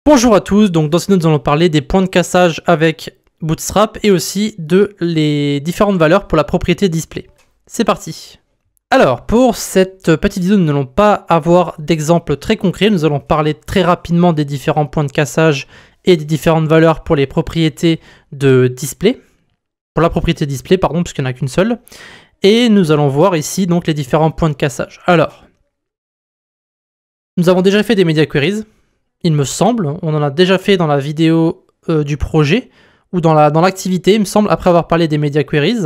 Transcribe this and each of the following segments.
Bonjour à tous, donc dans cette vidéo nous allons parler des points de cassage avec Bootstrap et aussi de les différentes valeurs pour la propriété display. C'est parti. Alors pour cette petite vidéo nous n'allons pas avoir d'exemple très concret, nous allons parler très rapidement des différents points de cassage et des différentes valeurs pour les propriétés de display. Pour la propriété display, pardon, puisqu'il n'y en a qu'une seule. Et nous allons voir ici donc les différents points de cassage. Alors, nous avons déjà fait des media queries. Il me semble, on en a déjà fait dans la vidéo du projet, ou dans l'activité, il me semble, après avoir parlé des media queries.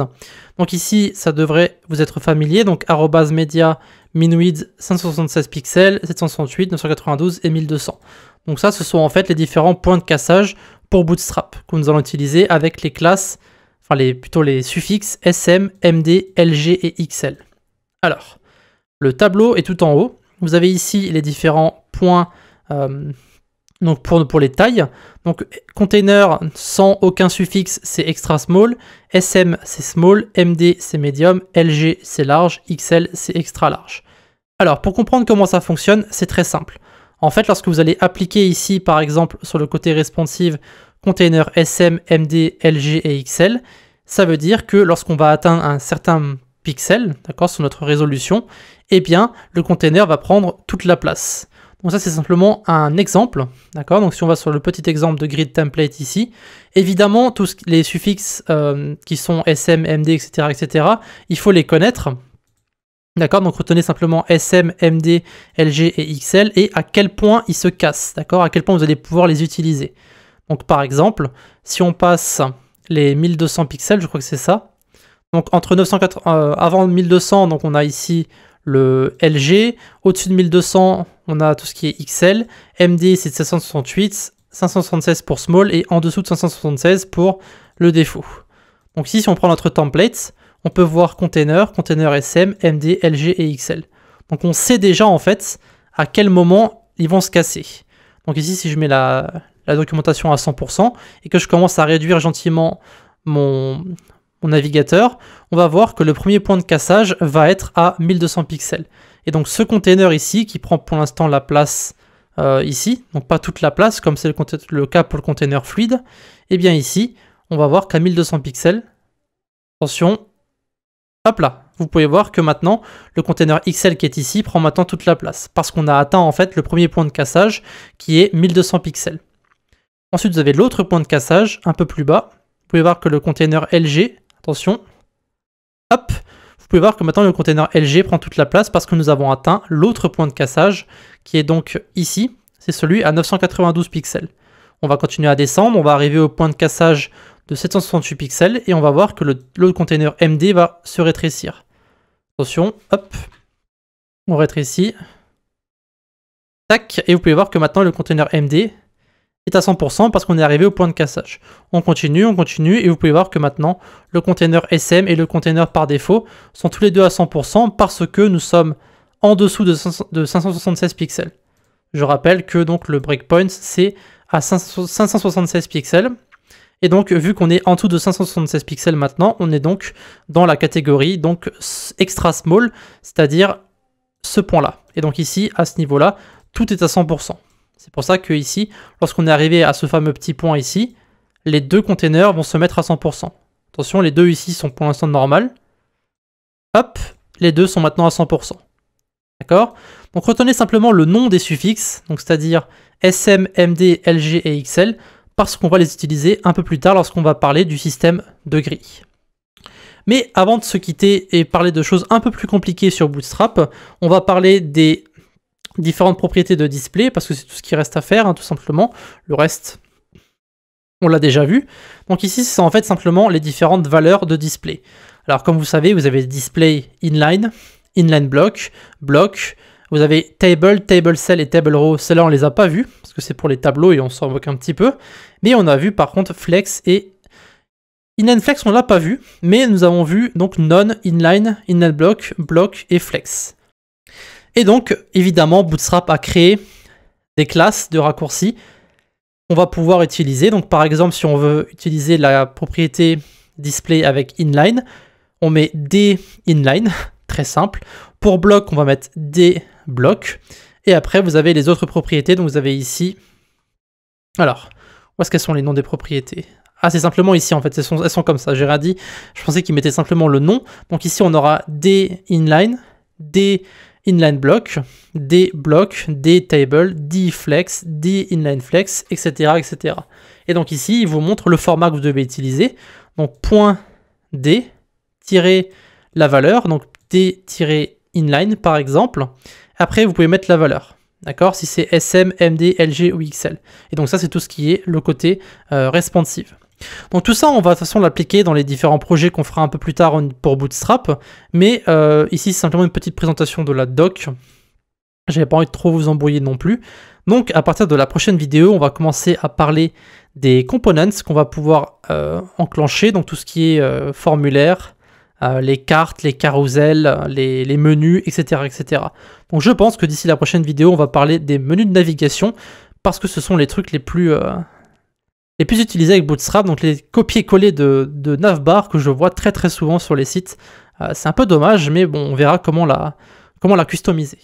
Donc ici, ça devrait vous être familier, donc @media min-width 576 pixels, 768, 992 et 1200. Donc ça, ce sont en fait les différents points de cassage pour Bootstrap, que nous allons utiliser avec les classes, enfin plutôt les suffixes SM, MD, LG et XL. Alors, le tableau est tout en haut. Vous avez ici les différents points donc pour les tailles. Donc container sans aucun suffixe c'est extra small, SM c'est small, MD c'est medium, LG c'est large, XL c'est extra large. Alors pour comprendre comment ça fonctionne, c'est très simple. En fait, lorsque vous allez appliquer ici par exemple sur le côté responsive container SM, MD, LG et XL, ça veut dire que lorsqu'on va atteindre un certain pixel, d'accord, sur notre résolution, eh bien le container va prendre toute la place. Donc ça c'est simplement un exemple, d'accord. Donc si on va sur le petit exemple de grid template ici, évidemment tous les suffixes qui sont SM, MD, etc., il faut les connaître, d'accord. Donc retenez simplement SM, MD, LG et XL et à quel point ils se cassent, d'accord, à quel point vous allez pouvoir les utiliser. Donc par exemple, si on passe les 1200 pixels, je crois que c'est ça, donc entre 980, avant 1200, donc on a ici le LG, au-dessus de 1200, on a tout ce qui est XL, MD c'est 768, 576 pour small et en dessous de 576 pour le défaut. Donc ici, si on prend notre template, on peut voir container SM, MD, LG et XL. Donc on sait déjà en fait à quel moment ils vont se casser. Donc ici, si je mets la documentation à 100% et que je commence à réduire gentiment mon navigateur, on va voir que le premier point de cassage va être à 1200 pixels. Et donc ce container ici, qui prend pour l'instant la place ici, donc pas toute la place, comme c'est le cas pour le container fluide, et bien ici, on va voir qu'à 1200 pixels, attention, hop là, vous pouvez voir que maintenant, le container XL qui est ici prend maintenant toute la place, parce qu'on a atteint en fait le premier point de cassage, qui est 1200 pixels. Ensuite, vous avez l'autre point de cassage, un peu plus bas. Vous pouvez voir que le container LG, attention, hop, vous pouvez voir que maintenant le container LG prend toute la place parce que nous avons atteint l'autre point de cassage qui est donc ici, c'est celui à 992 pixels. On va continuer à descendre, on va arriver au point de cassage de 768 pixels et on va voir que le container MD va se rétrécir. Attention, hop, on rétrécit, tac, et vous pouvez voir que maintenant le container MD est à 100% parce qu'on est arrivé au point de cassage. On continue, et vous pouvez voir que maintenant, le container SM et le container par défaut sont tous les deux à 100% parce que nous sommes en dessous de 576 pixels. Je rappelle que donc le breakpoint, c'est à 576 pixels. Et donc, vu qu'on est en dessous de 576 pixels maintenant, on est donc dans la catégorie donc extra small, c'est-à-dire ce point-là. Et donc ici, à ce niveau-là, tout est à 100%. C'est pour ça que ici, lorsqu'on est arrivé à ce fameux petit point ici, les deux containers vont se mettre à 100%. Attention, les deux ici sont pour l'instant normales. Hop, les deux sont maintenant à 100%. D'accord? Donc retenez simplement le nom des suffixes, donc c'est-à-dire SM, MD, LG et XL, parce qu'on va les utiliser un peu plus tard lorsqu'on va parler du système de grille. Mais avant de se quitter et parler de choses un peu plus compliquées sur Bootstrap, on va parler des différentes propriétés de display, parce que c'est tout ce qui reste à faire, hein, tout simplement. Le reste, on l'a déjà vu. Donc ici, c'est en fait simplement les différentes valeurs de display. Alors comme vous savez, vous avez display inline, inline block, block, vous avez table, table cell et table row. Celles-là, on les a pas vus, parce que c'est pour les tableaux et on s'en moque un petit peu. Mais on a vu par contre flex et inline flex, on l'a pas vu, mais nous avons vu donc non, inline, inline block, block et flex. Et donc, évidemment, Bootstrap a créé des classes de raccourcis qu'on va pouvoir utiliser. Donc, par exemple, si on veut utiliser la propriété display avec inline, on met d inline, très simple. Pour bloc, on va mettre d block. Et après, vous avez les autres propriétés. Donc, vous avez ici Alors, où est-ce qu'elles sont les noms des propriétés? Ah, c'est simplement ici en fait, elles sont comme ça, j'ai rien dit. Je pensais qu'ils mettaient simplement le nom. Donc ici, on aura des inline, des inline block, des blocs, des tables, des flex, des inline flex, etc., etc. Et donc ici, il vous montre le format que vous devez utiliser. Donc point D, tirer la valeur, donc D-inline par exemple. Après, vous pouvez mettre la valeur. D'accord? Si c'est SM, MD, LG ou XL. Et donc ça, c'est tout ce qui est le côté responsive. Donc tout ça, on va de toute façon l'appliquer dans les différents projets qu'on fera un peu plus tard pour Bootstrap. Mais ici, c'est simplement une petite présentation de la doc. J'avais pas envie de trop vous embrouiller non plus. Donc à partir de la prochaine vidéo, on va commencer à parler des components qu'on va pouvoir enclencher. Donc tout ce qui est formulaire, les cartes, les carousels, les menus, etc., etc. Donc je pense que d'ici la prochaine vidéo, on va parler des menus de navigation parce que ce sont les trucs les plus utilisés avec Bootstrap, donc les copier-coller de navbar que je vois très très souvent sur les sites. C'est un peu dommage, mais bon, on verra comment la customiser.